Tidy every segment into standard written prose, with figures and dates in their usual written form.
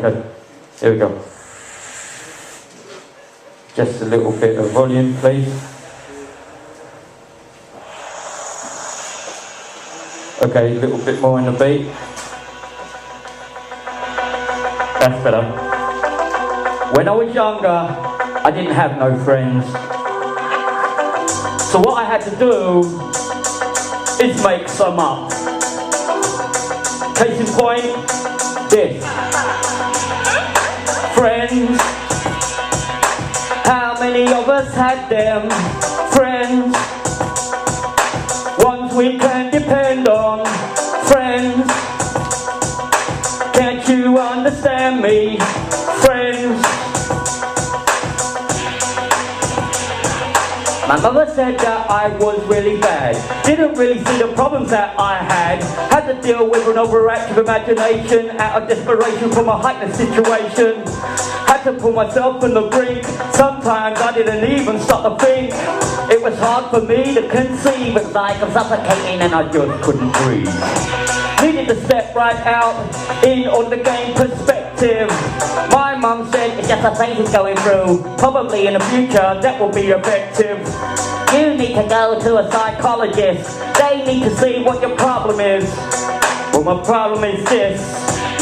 Okay, here we go. Just a little bit of volume, please. Okay, a little bit more in the beat. That's better. When I was younger, I didn't have no friends. So what I had to do is make some up. Case in point, this. Friends. How many of us had them? Friends. Ones we can depend on. Friends. Can't you understand me? Friends. My mother said that I was really bad. Didn't really see the problems that I had. Had to deal with an overactive imagination out of desperation from a heightened situation. Had to pull myself from the brink. Sometimes I didn't even stop to think. It was hard for me to conceive. It's like I'm suffocating and I just couldn't breathe. Needed to step right out in order to gain perspective. My mum said it's just a phase he's going through. Probably in the future that will be effective. You need to go to a psychologist. They need to see what your problem is. Well, my problem is this.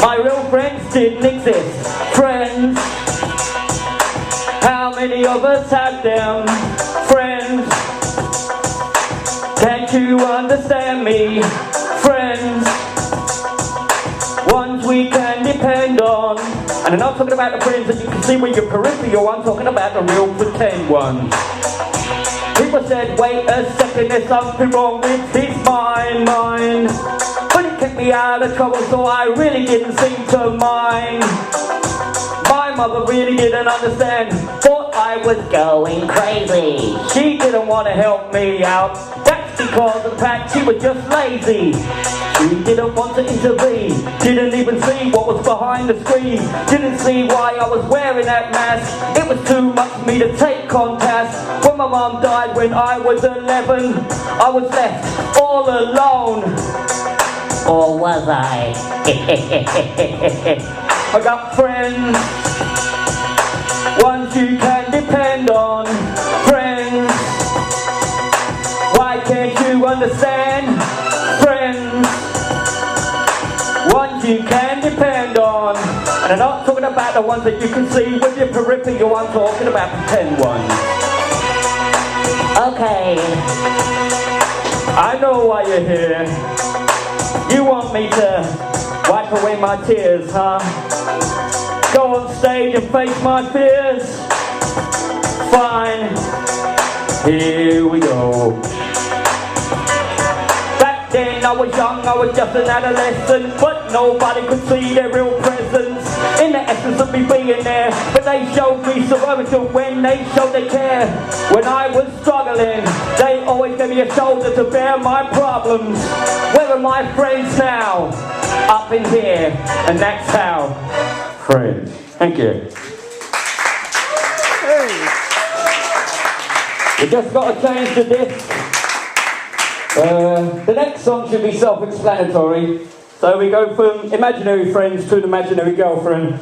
My real friends didn't exist. Friends. How many of us had them? Friends. Can't you understand me? Friends. Ones we can depend on. And I'm not talking about the friends that you can see with your peripheral, I'm talking about the real pretend ones. People said, wait a second, there's something wrong with his mind. But it kept me out of trouble, so I really didn't seem to mind. My mother really didn't understand, thought I was going crazy. She didn't want to help me out. That's because of the fact she was just lazy. She didn't want to intervene. Didn't even see what was behind the screen. Didn't see why I was wearing that mask. It was too much for me to take on task. When my mum died when I was 11, I was left all alone. Or was I? I got friends. Ones you can depend on. Friends. Why can't you understand? Friends. Ones you can depend on. And I'm not talking about the ones that you can see with your peripheral, I'm talking about pretend ones. Okay. I know why you're here. You want me to wipe away my tears, huh? Go on stage and face my fears? Fine. Here we go. Then I was young, I was just an adolescent, but nobody could see their real presence in the essence of me being there. But they showed me sorority when they showed their care. When I was struggling, they always gave me a shoulder to bear my problems. Where are my friends now? Up in here, and that's how. Friends. Thank you. Hey. We just got to change the disc. The next song should be self-explanatory. So we go from imaginary friends to an imaginary girlfriend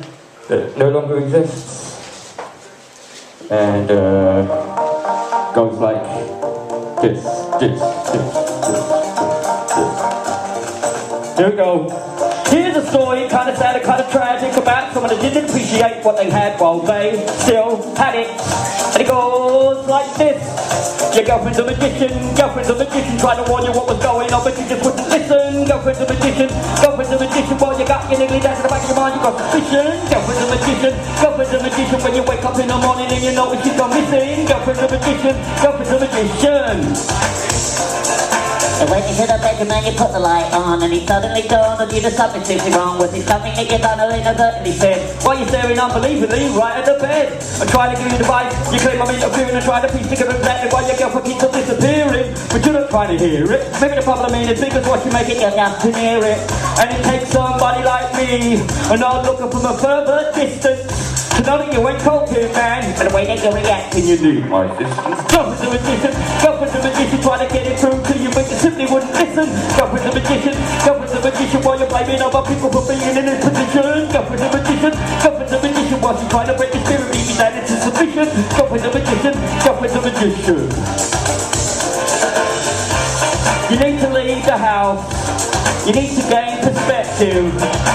that no longer exists. And goes like this. Here we go. Here's a story, kind of sad and kind of tragic, about someone that didn't appreciate what they had while they still had it. And it goes like this. Your girlfriend's a magician, tried to warn you what was going on, but you just wouldn't listen. Girlfriend's a magician, well you got your niggly down to the back of your mind, you got suspicion. Girlfriend's a magician, when you wake up in the morning and you notice she's gone missing. Girlfriend's a magician. And when you hit up bedroom and you put the light on, and he suddenly dawned on you there's something seriously wrong. Was it something that you done or inadvertently said? While you're staring unbelievably right at the bed and trying to give you advice, you claim I'm interfering and trying to piece together exactly why your girlfriend keeps on disappearing. But you're not trying to hear it. Maybe the problem ain't as big as what you make it, you're just too near it. And it takes somebody like me, and I'm looking from a further distance, to know that you ain't coping, man. And the way that you're reacting, you need my assistance. Girlfriend's a magician, trying to get it through to you, but simply wouldn't listen. Girlfriend's a magician, girlfriend's a magician while you're blaming other people for being in this position. Girlfriend's a magician, girlfriend's a magician while she's trying to break the spirit, beat me down into submission. Girlfriend's a magician, girlfriend's a magician. You need to leave the house. You need to gain perspective.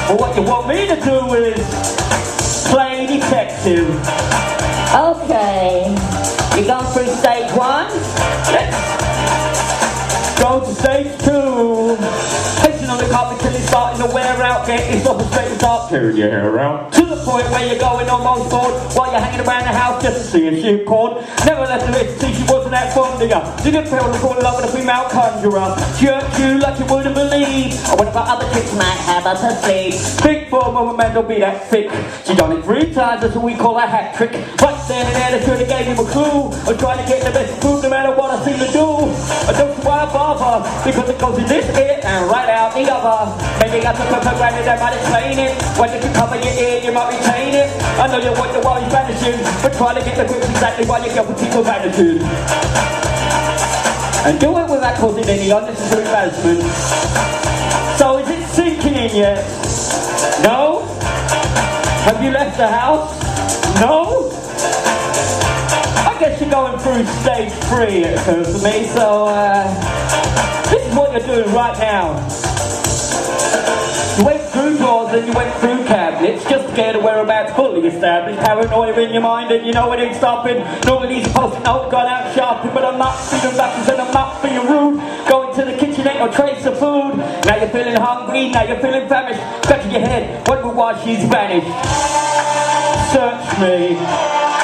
But what you want me to do is play detective. Okay, you're going through stage 1? Let's go to stage 2. Pacing on the carpet till it's starting to wear out. Get this off and straight and start tearing your hair out. To the point where you're going almost bored while you're hanging around the house just to see a ship cord. Never left the list to see she wasn't that fond of you. You didn't feel to fall in love with a female conjurer. She hurt you like you wouldn't believe. I wonder what other chicks might have up her sleeve. Big form of a man, don't be that thick. She done it 3 times, that's what we call a hat trick. Right standing there, they should have gave him a clue. I'm trying to get the best food no matter what I seem to do. I don't want to bother, because it goes in this ear and right out the other. Maybe I took it for granted, I might explain it. When you can cover your ear, you might retain it. I know you want the while you're vanishing, but try to get the grips exactly while you get with people vanishing. And do it without causing any unnecessary embarrassment. So is it sinking in yet? No? Have you left the house? No? I guess you're going through stage 3, it occurs to me, so this is what you're doing right now. You went through drawers and you went through cabinets, just to get a whereabouts fully established. Paranoia in your mind and you know it ain't stopping. Nobody's supposed to know, gone out shopping, but I'm not feeling backwards and I'm not being rude. Going to the kitchen, ain't no trace of food. Now you're feeling hungry, now you're feeling famished. Scratching your head, wondering why she's vanished. Search me.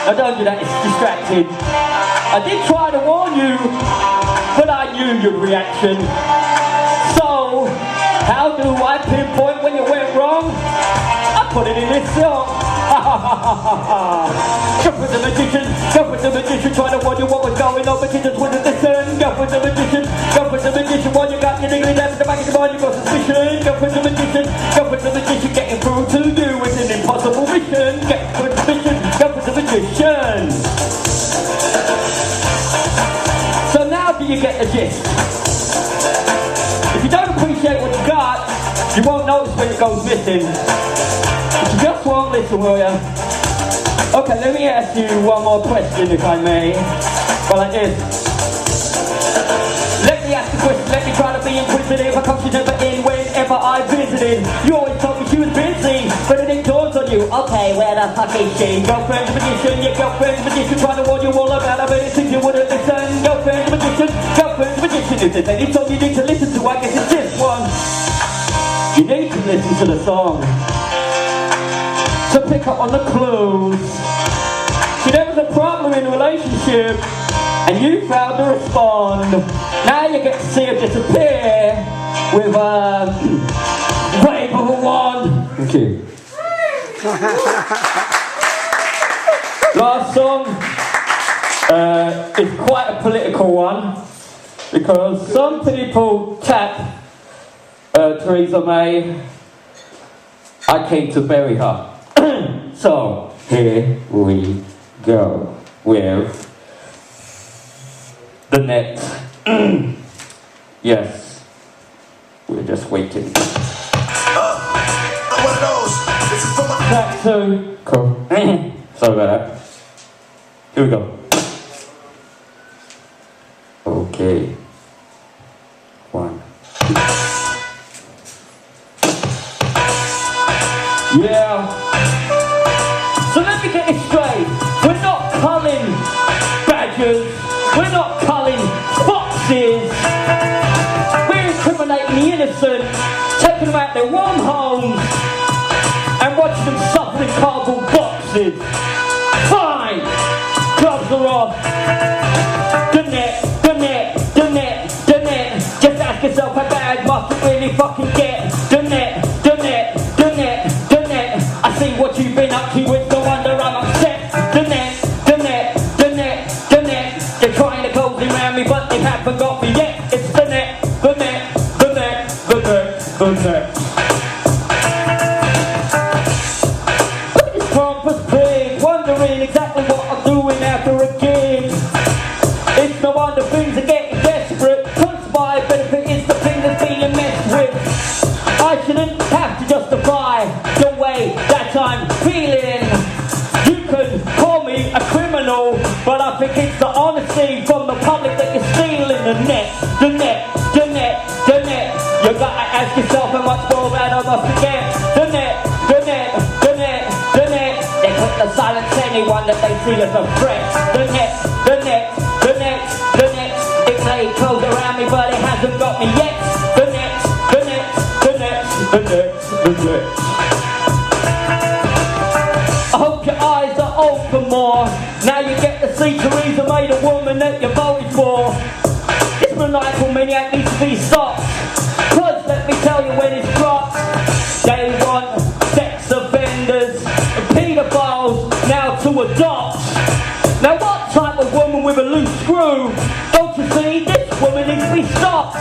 Now don't do that, it's distracting. I did try to warn you, but I knew your reaction. So, how do I pinpoint when you went wrong? I put it in this song. Girlfriend's a magician, girlfriend's a magician, trying to warn you what was going on, but you just wouldn't listen. Girlfriend's a magician, girlfriend's a magician, while you got your niggly down in the back of your mind, you got suspicion. Girlfriend's a magician, girlfriend's a magician, getting through to you is an impossible mission. Get good mission, girlfriend's a magician. So now do you get the gist? If you don't appreciate what you got, you won't notice when it goes missing. But you just won't listen, will you? Okay, let me ask you one more question, if I may. Well, like this. Let me ask the question, let me try to be inquisitive. How come she's never in whenever I visited? You always told me she was busy, but it didn't dawn on you. Okay, where the fuck is she? Girlfriend's a magician, your girlfriend's a magician, trying to warn you all about her, but it seems you wouldn't listen. Girlfriend's a magician, girlfriend's a magician. If there's any song you need to listen to, I guess it's this one. You need to listen to the song to pick up on the clues. See, there was a problem in the relationship, and you failed to respond. Now you get to see her disappear with a wave of a wand. Thank you. Last song is quite a political one, because some people tap Theresa May. I came to bury her. So here we go with the next. Yes, we're just waiting. One of those. This is for my Track 2. Cool. Sorry about that. Here we go. Okay. 1. Yeah. So let me get this straight. We're not culling badgers. We're not culling foxes. We're incriminating the innocent, taking them out their warm homes and watching them suffer in cardboard boxes. Fine. Gloves are off. The net. Just ask yourself how bad must it really fucking get. The net. I see what you've been up to, it's no wonder I'm upset. The net. They're trying to close around me, but they haven't got me yet. It's the net. Look at this pompous pig, wondering exactly what I'm doing after a gig. It's no wonder things are getting desperate. Conspired benefit You gotta ask yourself how much more bad I must get. The net, the net, the net, the net. They quick to silence anyone that they see as a threat. The net, the net, the net, the net. It may close around me, but it hasn't got me yet. The net, the net, the net, the net, the net. I hope your eyes are open more. Now you get to see Theresa May, the woman that you voted for. This maniacal maniac needs to be stopped. Cause let me tell you when it's dropped. They want sex offenders and paedophiles now to adopt. Now what type of woman with a loose screw? Don't you see, this woman needs to be stopped.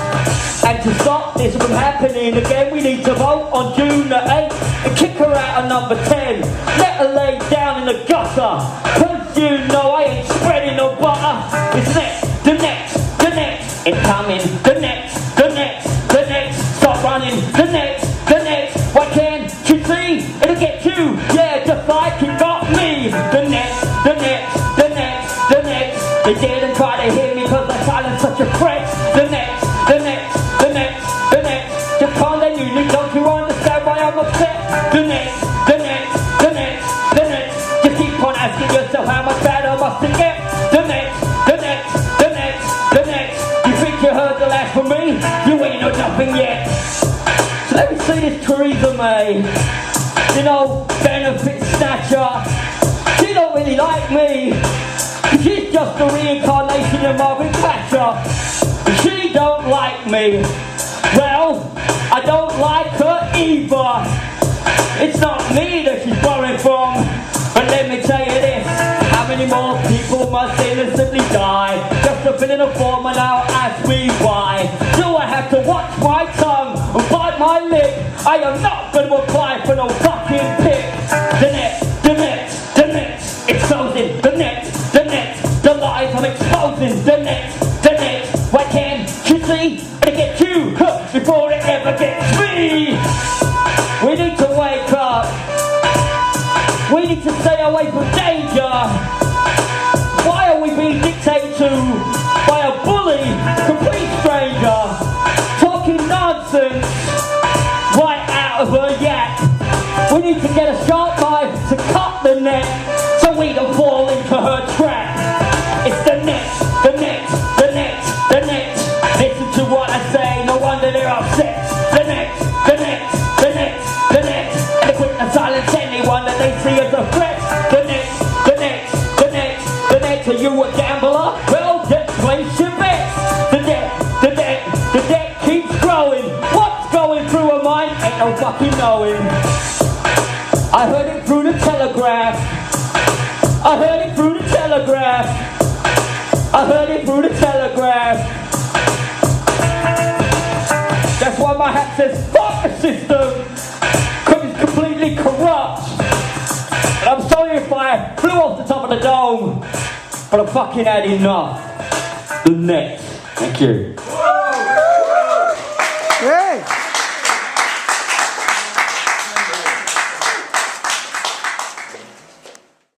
And to stop this from happening again, we need to vote on June the 8th and kick her out of number 10. Let her lay down in the gutter. Cause you know I ain't spreading no butter. It's next, the next, the next. It's coming, the next, the next, the next. Stop running, the next, the next. Why can't you see? It'll get you, yeah, just like it got me. The next, the next, the next, the next. They didn't try to hear me cause I silence such a threat. The next, the next, the next, the next. Just call them unique, don't you understand why I'm upset? The next, the next, the next, the next. Just keep on asking yourself how much better must it get? The next, the next, the next, the next. You think you heard the last from me? You ain't know nothing yet. So let me see this Theresa May. You know, benefit snatcher. She don't really like me. She's just a reincarnation of Margaret Thatcher. She don't like me. Well, I don't like her either. It's not me that she's borrowing from. But let me tell you this. How many more people must innocently die? Just to fill in a form and now ask me why. Do I have to watch my tongue and bite my lip? I am not going to apply for no fucking pick. The next, the next, the next. It's closing. The next, the next. The lies I'm exposing. The next, the next. Why can't you see? It'll get you before it ever gets me. We need to wake up. We need to stay away from danger. Why are we being dictated to by a bully, complete stranger, talking nonsense right out of her yak? We need to get a sharp knife to cut the net so we don't fall into her trap. It's the next, the next, the next, the next. Listen to what I say, no wonder they're upset. The next, the next, the next, the next. And they quick to silence anyone that they see as a threat. The next, the next, the next, the next. Are you a gambler? Well, just place your bets. The debt, the debt, the debt keeps growing. What's going through her mind? Ain't no fucking knowing. I heard it through the telegraph. I heard it through the telegraph. I heard it through the telegraph. That's why my hat says fuck the system, because it's completely corrupt. And I'm sorry if I flew off the top of the dome, but I fucking had enough. The next. Thank you.